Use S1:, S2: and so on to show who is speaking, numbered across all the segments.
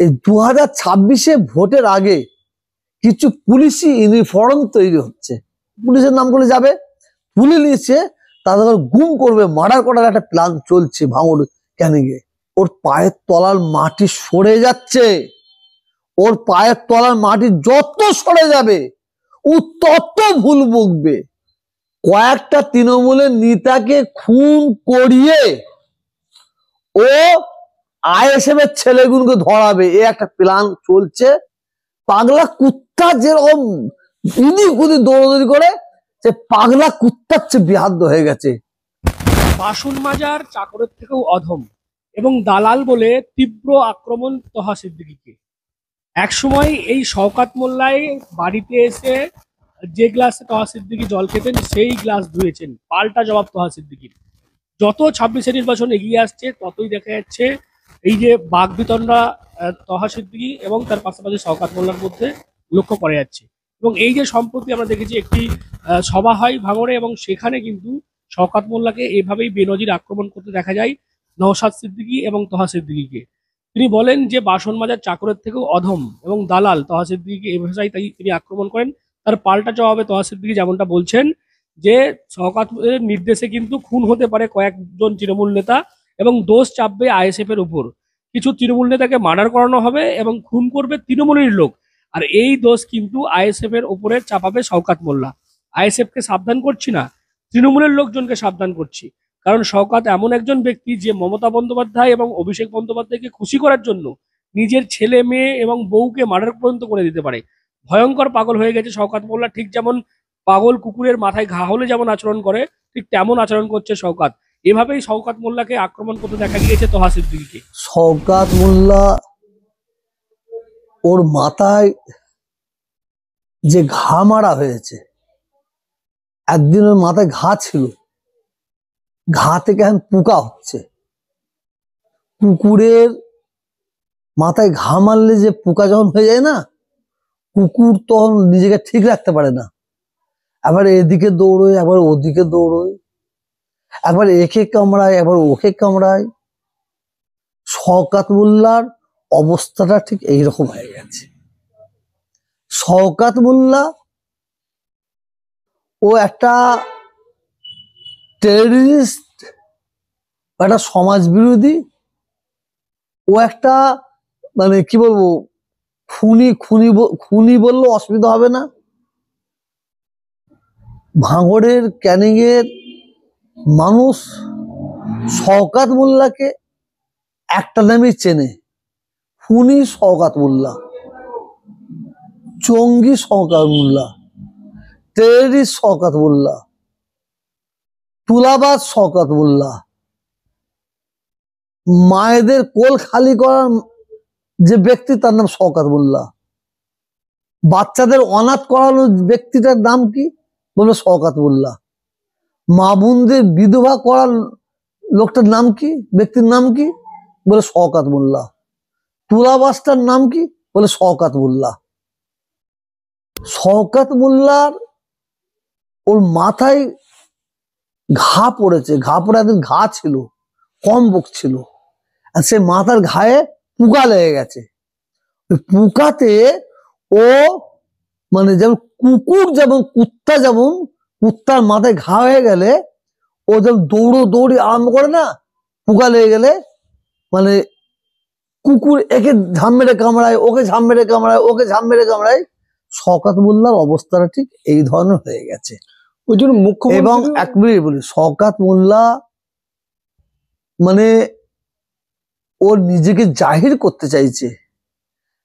S1: এই 2026-এ ভোটের আগে কিছু পুলিশি ইউনিফর্ম তৈরি হচ্ছে, পুলিশের নাম করে যাবে, তুলে নিয়েছে, তাদের গুম করবে, মার্ডার করার একটা প্ল্যান চলছে ভাঙড় ক্যানিংয়ে। ওর পায়ের তলার মাটি সরে যাচ্ছে, ওর পায়ের তলার মাটি যত সরে যাবে ও তত ভুল বকবে। কয়েকটা তৃণমূলের নেতাকে খুন করিয়ে ও আইএসএফ এর ছেলেগুলোকে ধরাবে, এ একটা প্ল্যান চলছে। পাগলা কুত্তা যেরকম ইদিক উদিক দৌড়দৌড়ি করে, সে পাগলা কুত্তার চেয়ে বিহাদ্য হয়ে গেছে।
S2: বাসন মাজার চাকরের থেকেও অধম এবং দালাল বলে তীব্র আক্রমণ তহা সিদ্দিকীকে। একসময় এই শওকাত মোল্লাই বাড়িতে এসে যে গ্লাসে তহা সিদ্দিকী জল খেতেন সেই গ্লাস ধুয়েছেন, পাল্টা জবাব তহা সিদ্দিকীর। যত 26 নির্বাচন এগিয়ে আসছে ততই দেখা যাচ্ছে এই যে বাঘ বিতণ্ডা তহা সিদ্দিকী এবং তার পাশাপাশি শওকাত মোল্লার মধ্যে লক্ষ্য করা যাচ্ছে। এবং এই যে সম্প্রতি আমরা দেখেছি একটি সভা হয় ভাঙড়ে এবং সেখানে কিন্তু শওকাত মোল্লাকে এভাবেই বেনজির আক্রমণ করতে দেখা যায় নওশাদ সিদ্দিকী এবং তহা সিদ্দিকীকে। তিনি বলেন যে বাসন মাজার চাকরের থেকেও অধম এবং দালাল তহা সিদ্দিকীকে এ ভাষায় তাই তিনি আক্রমণ করেন। তার পাল্টা জবাবে তহা সিদ্দিকী যেমনটা বলছেন যে শওকাতের নির্দেশে কিন্তু খুন হতে পারে কয়েকজন তৃণমূল নেতা এবং দোষ চাপবে আইএসএফ এর উপর। কিছু তৃণমূল নেতাকে মার্ডার করানো হবে এবং খুন করবে তৃণমূলের লোক, আর এই দোষ কিন্তু আইএসএফ এর উপরে চাপাবে শওকাত মোল্লা। আইএসএফ কে সাবধান করছি না, তৃণমূলের লোকজনকে সাবধান করছি, কারণ শওকাত এমন একজন ব্যক্তি যে মমতা বন্দ্যোপাধ্যায় এবং অভিষেক বন্দ্যোপাধ্যায়কে খুশি করার জন্য নিজের ছেলে মেয়ে এবং বউকে মার্ডার পর্যন্ত করে দিতে পারে। ভয়ঙ্কর পাগল হয়ে গেছে শওকাত মোল্লা, ঠিক যেমন পাগল কুকুরের মাথায় ঘা হলে যেমন আচরণ করে ঠিক তেমন আচরণ করছে শওকাত। এভাবেই শওকাত মোল্লাকে আক্রমণ করতে দেখা গিয়েছে তহা সিদ্দিকীকে।
S1: শওকাত মোল্লা ওর মাথায় যে ঘা মারা হয়েছে, একদিন ওর মাথায় ঘা ছিল, ঘা থেকে এখন পোকা হচ্ছে। কুকুরের মাথায় ঘা মারলে যে পোকা যখন হয়ে যায় না, কুকুর তখন নিজেকে ঠিক রাখতে পারে না, একবার এদিকে দৌড়োয় একবার ওদিকে দৌড়োয়, একবার একে কামড়ায় একবার ওকে কামড়ায়। শওকাত মোল্লার অবস্থাটা ঠিক এইরকম হয়ে গেছে। শওকাত মোল্লা ও একটা টেররিস্ট, একটা সমাজ বিরোধী, ও একটা মানে কি বলবো, খুনি খুনি খুনি বললেও অসুবিধা হবে না। ভাঙড়ের ক্যানিং এর মানুষ শওকাত মোল্লাকে একটা নামই চেনে, খুনি শওকাত মোল্লা, জঙ্গি শওকাত মোল্লা, টেররিস্ট শওকাত মোল্লা, তুলাবাজ শওকাত মোল্লা, মায়েদের কোল খালি করার যে ব্যক্তি তার নাম শওকাত মোল্লা, বাচ্চাদের অনাথ করানোর ব্যক্তিটার নাম কি বললো শওকাত মোল্লা, মা বোনদের বিধবা করার লোকটার নাম কি, ব্যক্তির নাম কি বলে শওকাত মোল্লা, তুলাবাজটার নাম কি বলে শওকাত মোল্লা। শওকাত মোল্লার ওর মাথায় ঘা পড়েছে, ঘা পড়ে একদিন ঘা ছিল, কম বকছিল, আর সে মাথার ঘায়ে পোকা লেগে গেছে। ওই পোকাতে ও মানে যেমন কুকুর, যেমন কুত্তা, যেমন কুত্তার মাথায় ঘা হয়ে গেলে ও যেমন দৌড়ি আরম্ভ করে না, পোকা লেগে গেলে মানে কুকুর একে ঝাম মেরে কামড়ায়, ওকে ঝাম মেরে কামড়ায়, ওকে ঝাম মেরে কামড়ায়। শওকাত মোল্লার অবস্থাটা ঠিক এই ধরনের হয়ে গেছে।
S3: ওই জন্য মুখ্যমন্ত্রী
S1: এবং এক মিনিট বলি, শওকাত মোল্লা মানে ওর নিজেকে জাহির করতে চাইছে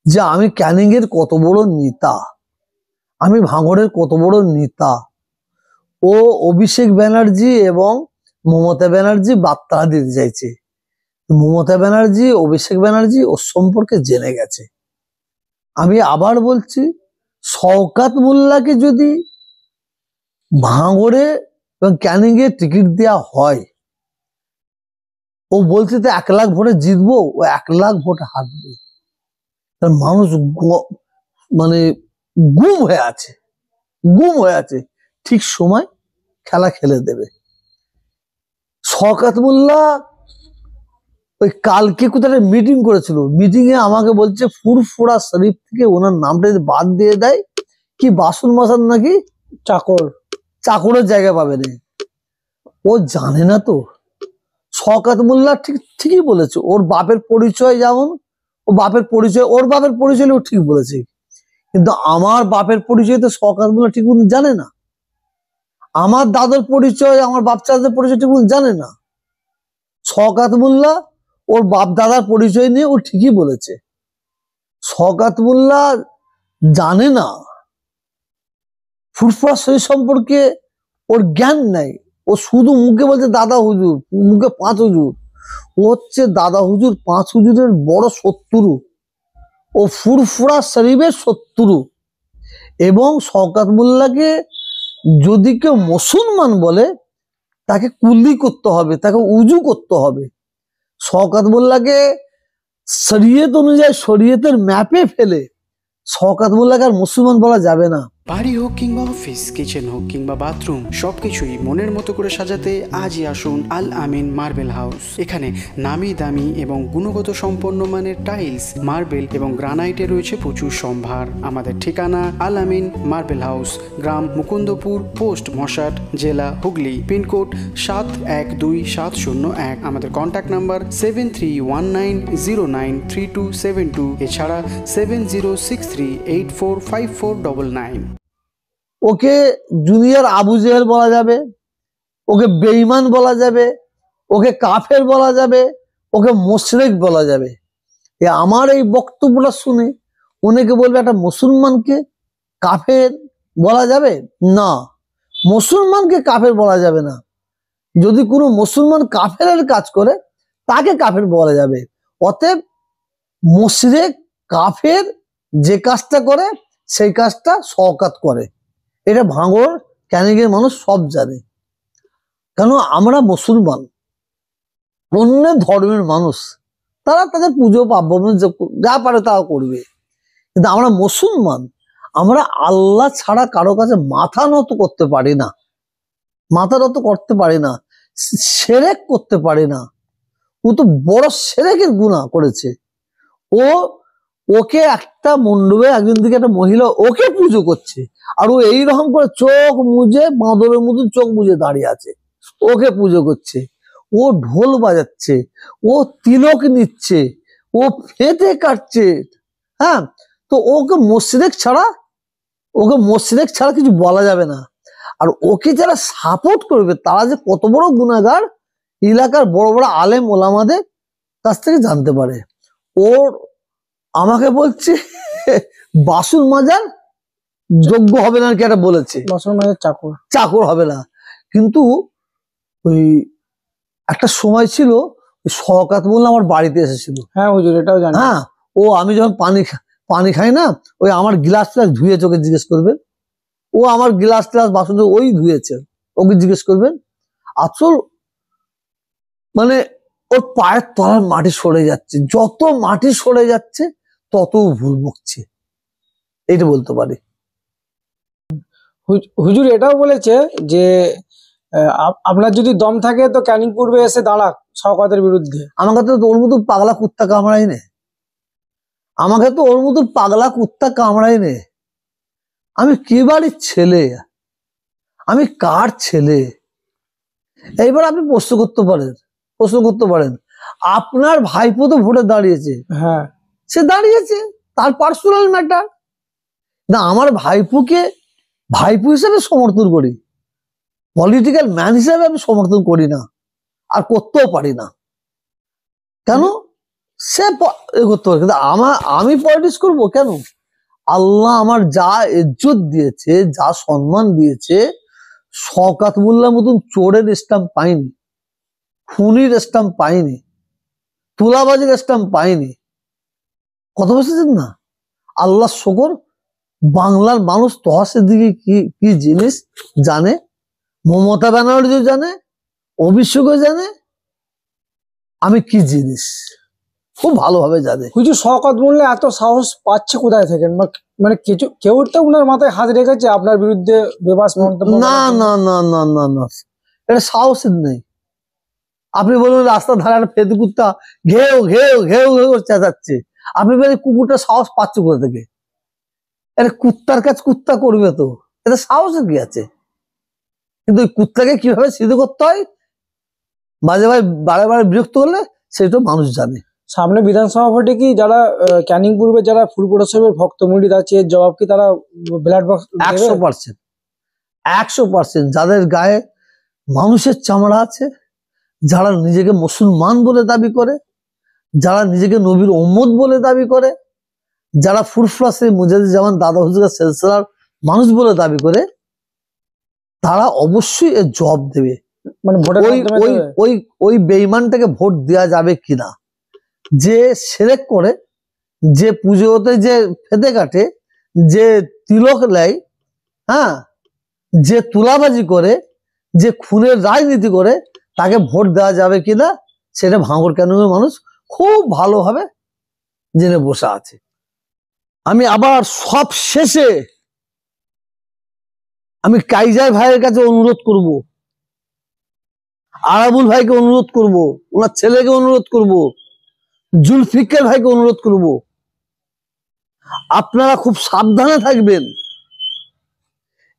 S1: যে আমি ক্যানিং এর কত বড় নেতা, আমি ভাঙড়ের কত বড় নেতা। ও অভিষেক ব্যানার্জি এবং মমতা ব্যানার্জি বার্তা দিতে চাইছে। মমতা ব্যানার্জি, অভিষেক ব্যানার্জি ওর সম্পর্কে জেনে গেছে। আমি আবার বলছি, শওকাত মোল্লাকে যদি ভাঙড়ে এবং ক্যানিং এ টিকিট দেওয়া হয়, ও বলছে তো 1 লাখ ভোটে জিতবো, ও 1 লাখ ভোট হারবে। কারণ মানুষ মানে গুম হয়ে আছে, গুম হয়ে আছে, ঠিক সময় খেলা খেলে দেবে। শওকাত মোল্লা ওই কালকে কোথায় মিটিং করেছিল, মিটিং এ আমাকে বলছে ফুরফুরা শরীফ থেকে ওনার নামটা যদি বাদ দিয়ে দেয় কি বাসন মাসান নাকি চাকরের জায়গা পাবে না। ও জানে না তো, শওকত মোল্লা ঠিকই বলেছে, ওর বাপের পরিচয় যেমন, ওর বাপের পরিচয় ও ঠিক বলেছে, কিন্তু আমার বাপের পরিচয় তো শওকত মোল্লা ঠিক জানে না, আমার দাদার পরিচয়, আমার বাপ চাচাদের পরিচয় ঠিক জানে না। শওকত মোল্লা ওর বাপ দাদার পরিচয় নিয়ে ও ঠিকই বলেছে। শওকত মোল্লা জানে না ফুরফুরা শরীফ সম্পর্কে, ওর জ্ঞান নাই। ও শুধু মুখে বলছে দাদা হুজুর, মুখে 5 হুজুর। ও হচ্ছে দাদা হুজুর 5 হুজুরের বড় শত্রু, ও ফুরফুরা শরীফের শত্রু। এবং শওকত মোল্লাকে যদি কেউ মুসলমান বলে তাকে কুলি করতে হবে, তাকে উজু করতে হবে। শওকত মোল্লাকে শরীয়ত অনুযায়ী শরীয়তের ম্যাপে ফেলে শওকত মোল্লাকে আর মুসলমান বলা যাবে না।
S3: বাড়ি হোক কিংবা অফিস, কিচেন হোক কিংবা বাথরুম, সবকিছুই মনের মতো করে সাজাতে আজই আসুন আল আমিন মার্বেল হাউস। এখানে নামি দামি এবং গুণগত সম্পন্ন মানের টাইলস, মার্বেল এবং গ্রানাইটে রয়েছে প্রচুর সম্ভার। আমাদের ঠিকানা আল আমিন মার্বেল হাউস, গ্রাম মুকুন্দপুর, পোস্ট মশাট, জেলা হুগলি, পিনকোড 712701। আমাদের কন্ট্যাক্ট নাম্বার 7319093272, এছাড়া 7063845499।
S1: ওকে জুনিয়র আবু জেহেল বলা যাবে, ওকে বেঈমান বলা যাবে, ওকে কাফের বলা যাবে, ওকে মুশরিক বলা যাবে। আমার এই বক্তব্যটা শুনে অনেকে বলবে একটা মুসলমানকে কাফের বলা যাবে না, মুসলমানকে কাফের বলা যাবে না। যদি কোনো মুসলমান কাফেরের কাজ করে তাকে কাফের বলা যাবে। অতএব মুশরিক কাফের যে কাজটা করে সেই কাজটা শওকত করে, এটা ভাঙড় ক্যানিংয়ের মানুষ সব জানে। কেন আমরা মুসলমান, অন্য ধর্মের মানুষ, তারা তাদের পুজো পার্বণ যা পারে তা করবে, কিন্তু আমরা মুসলমান, আমরা আল্লাহ ছাড়া কারো কাছে মাথা নত করতে পারি না, মাথা নত করতে পারি না, শিরক করতে পারি না। ও তো বড় শিরকের গুনাহ করেছে। ওকে একটা মণ্ডপে একজন দিকে একটা মহিলা ওকে পুজো করছে, আর ও এইরকম করে চোখ মুজে, বাঁদরের মতন চোখ মুজে দাঁড়িয়ে আছে, ওকে পুজো করছে। ও ঢোল বাজাচ্ছে, ও তিলক নিচ্ছে, ও ফেটে কাটছে। হ্যাঁ, তো ওকে মুশরিক ছাড়া কিছু বলা যাবে না। আর ওকে যারা সাপোর্ট করবে তারা যে কত বড় গুনাহগার এলাকার বড় বড় আলেম ওলামাদের কাছ থেকে জানতে পারে। ওর আমাকে বলছে বাসন মাজার যোগ্য হবে না, কি একটা বলেছে,
S4: বাসন মাজার
S1: চাকর হবে না। কিন্তু ওই একটা সময় ছিল শওকত মোল্লা আমার বাড়িতে এসেছিল।
S4: হ্যাঁ হুজুর, এটাও জানি।
S1: হ্যাঁ, ও আমি যখন পানি খাই না, ওই আমার গ্লাস ধুয়ে চোখে জিজ্ঞেস করবেন, ও আমার গ্লাস বাসন ওই ধুয়েছে, ওকে জিজ্ঞেস করবেন। আসল মানে ওর পায়ের তলার মাটি সরে যাচ্ছে, যত মাটি সরে যাচ্ছে তত ভুল বকছে, এটা বলতে পারি।
S4: হুজুর এটাও বলেছে যে আপনার যদি দম থাকে তো ক্যানিং পূর্বে এসে দাঁড়াক শওকতের বিরুদ্ধে।
S1: আমাকে তো ওর মতো পাগলা কুত্তা কামড়াই নে, আমি কি বাড়ির ছেলে, আমি কার ছেলে? এইবার আপনি প্রশ্ন করতে পারেন আপনার ভাইপো তো ভোটে দাঁড়িয়েছে,
S4: হ্যাঁ
S1: সে দাঁড়িয়েছে, তার পার্সোনাল ম্যাটার না। আমার ভাইপোকে ভাইপো হিসেবে সমর্থন করি, পলিটিক্যাল ম্যান হিসেবে আমি সমর্থন করি না, আর করতেও পারি না। কেন? সে করতে পারে, কিন্তু আমি পলিটিক্স করবো কেন? আল্লাহ আমার যা ইজ্জত দিয়েছে, যা সম্মান দিয়েছে, শওকত মোল্লার মতন চোরের স্ট্যাম্প পাইনি, খুনির স্ট্যাম্প পাইনি, তুলাবাজির স্ট্যাম্প পাইনি। কথা বলছেন না? আল্লাহ শুকর, বাংলার মানুষ তহাসের দিকে কি জিনিস জানে, মমতা ব্যানার্জি জানে, অভিষেকও জানে, আমি কি জিনিস খুব ভালোভাবে জানে।
S4: হুজুর শওকত মোল্লা এত সাহস পাচ্ছে কোথায় থেকে? মানে কেউ তো উনার মাথায় হাত রেখেছে আপনার বিরুদ্ধে বেবাস মন্তব্য?
S1: না, এটা সাহসের নেই। আপনি বলুন রাস্তার ধারে একটা ফেদ কুত্তা ঘেউ ঘেউ ঘেউ ঘেউ করে চেঁচাচ্ছে, আপনি বলেন কুকুরটা সাহস পাচ্ছে কোথা থেকে? আরে কুত্তার কাজ কুত্তা করবে তো, এটা সাহসের কি আছে? কিন্তু ওই কুত্তাকে কিভাবে সিদ্ধ করতে হয়, মাঝে মাঝে বারে বারে বিরক্ত করলে সেটা মানুষ জানে।
S4: সামনে বিধানসভা ভোটে কি যারা ক্যানিং পূর্বে যারা ফুলপুরা সাহেবের ভক্ত মুরিদ আছে, এর জবাব কি তারা ব্যালট বক্স
S1: 100%, 100%। যাদের গায়ে মানুষের চামড়া আছে, যারা নিজেকে মুসলমান বলে দাবি করে, যারা নিজেকে নবীর উম্মত বলে দাবি করে, যারা ফুরফুরা সেই মুজাহিদুজ্জামান দাদা হুজুরের সিলসিলার মানুষ বলে দাবি করে, তারা অবশ্যই এর জবাব দেবে।
S4: মানে ভোটের মাধ্যমে
S1: ওই
S4: দেবে?
S1: ওই ওই বেঈমানটাকে ভোট দেওয়া যাবে কিনা, যে সেরেক করে, যে পুজোতে যে ফেদে কাটে, যে তিলক নেয়, হ্যাঁ, যে তুলাবাজি করে, যে খুনের রাজনীতি করে, তাকে ভোট দেওয়া যাবে কিনা সেটা ভাঙড় ক্যানিংয়ের মানুষ খুব ভালোভাবে জেনে বসে আছে। আমি আবার সব শেষে আমি কাইজার ভাইয়ের কাছে অনুরোধ করব, আরাবুল ভাইকে অনুরোধ করব, ওনার ছেলেকে অনুরোধ করব, জুলফিকার ভাইকে অনুরোধ করব, আপনারা খুব সাবধানে থাকবেন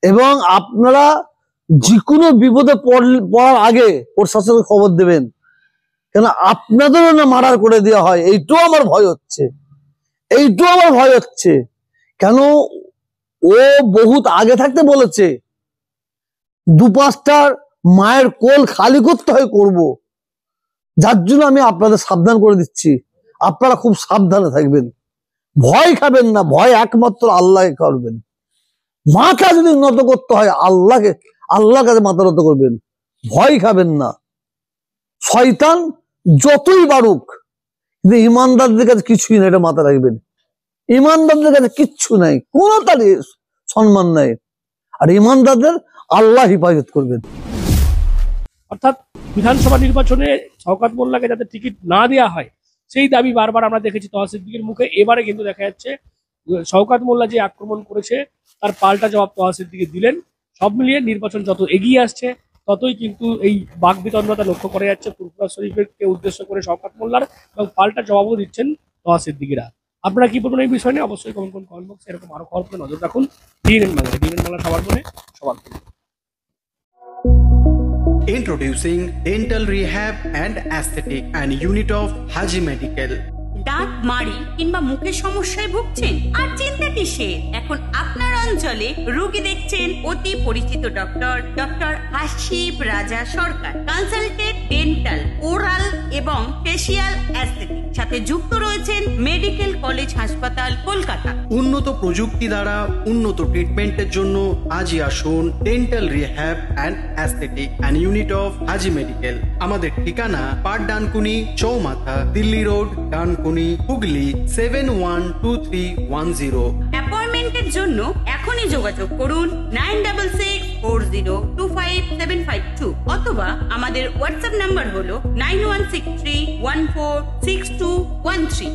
S1: এবং আপনারা যে কোনো বিপদে পড়ার আগে প্রশাসনকে খবর দেবেন, কেন আপনাদেরও না মার্ডার করে দেওয়া হয়, এইটাও আমার ভয় হচ্ছে, এইটাও আমার ভয় হচ্ছে। কেন ও বহুত আগে থাকতে বলেছে 2-5টার মায়ের কোল খালি করতে হয় করব, যার জন্য আমি আপনাদের সাবধান করে দিচ্ছি, আপনারা খুব সাবধানে থাকবেন, ভয় খাবেন না, ভয় একমাত্র আল্লাহকে করবেন, মাথা যদি নত করতে হয় আল্লাহর কাছে মাথা নত করবেন, ভয় খাবেন না। শয়তান যতই বাড়ুক, কিন্তু ইমানদারদের কাছে কিছুই না, এটা মাথা রাখবেন। ইমানদারদের কাছে কিচ্ছু নাই, কোনো তারই সম্মান নাই, আর ইমানদারদের আল্লাহ হেফাজত করবেন।
S2: অর্থাৎ বিধানসভা নির্বাচনে শওকত মোল্লাকে যাতে টিকিট না দেওয়া হয় সেই দাবি বারবার আমরা দেখেছি তহা সিদ্দিকীর মুখে। এবারে কিন্তু দেখা যাচ্ছে শওকত মোল্লা যে আক্রমণ করেছে তার পাল্টা জবাব তহা সিদ্দিকী দিলেন। সব মিলিয়ে নির্বাচন যত এগিয়ে আসছে ততই কিন্তু এই বাকবিতণ্ডতা লক্ষ্য করা যাচ্ছে ফুরফুরা শরীফকে উদ্দেশ্য করে শওকত মোল্লার, এবং পাল্টা জবাবও দিচ্ছেন তহা সিদ্দিকীরা। আপনারা কি বলবেন এই বিষয় নিয়ে? অবশ্যই কমেন্ট বক্সে এরকম আরো খবর করে নজর রাখুন। ডিএনএন বাংলা, ডিএনএন বাংলা সবার মনে সবার মনে।
S3: Introducing Dental Rehab and Aesthetic and Unit of Haji Medical.
S5: দাঁত মাড়ি কিংবা মুখের সমস্যায় ভুগছেন? আর চিন্তা কিসের, এখন আপনার অঞ্চলে রোগী দেখছেন অতি পরিচিত ডক্টর হাসিব রাজা সরকার। কনসালটেন্ট ডেন্টাল, ওরাল এবং ফেসিয়াল অ্যাস্থেটিক, সাথে যুক্ত রয়েছেন মেডিকেল কলেজ হাসপাতাল কলকাতা।
S3: উন্নত প্রযুক্তি দ্বারা উন্নত ট্রিটমেন্টের জন্য আজই আসুন dental rehab and aesthetic and unit of Haji medical. আমাদের ঠিকানা পাট ডানকুনি চৌমাথা, দিল্লি রোড, ডানকুনি, হুগলি 712310।
S5: অ্যাপয়েন্টমেন্টের জন্য এখনই যোগাযোগ করুন 9664025752 অথবা আমাদের হোয়াটসঅ্যাপ নাম্বার হলো 9163146213।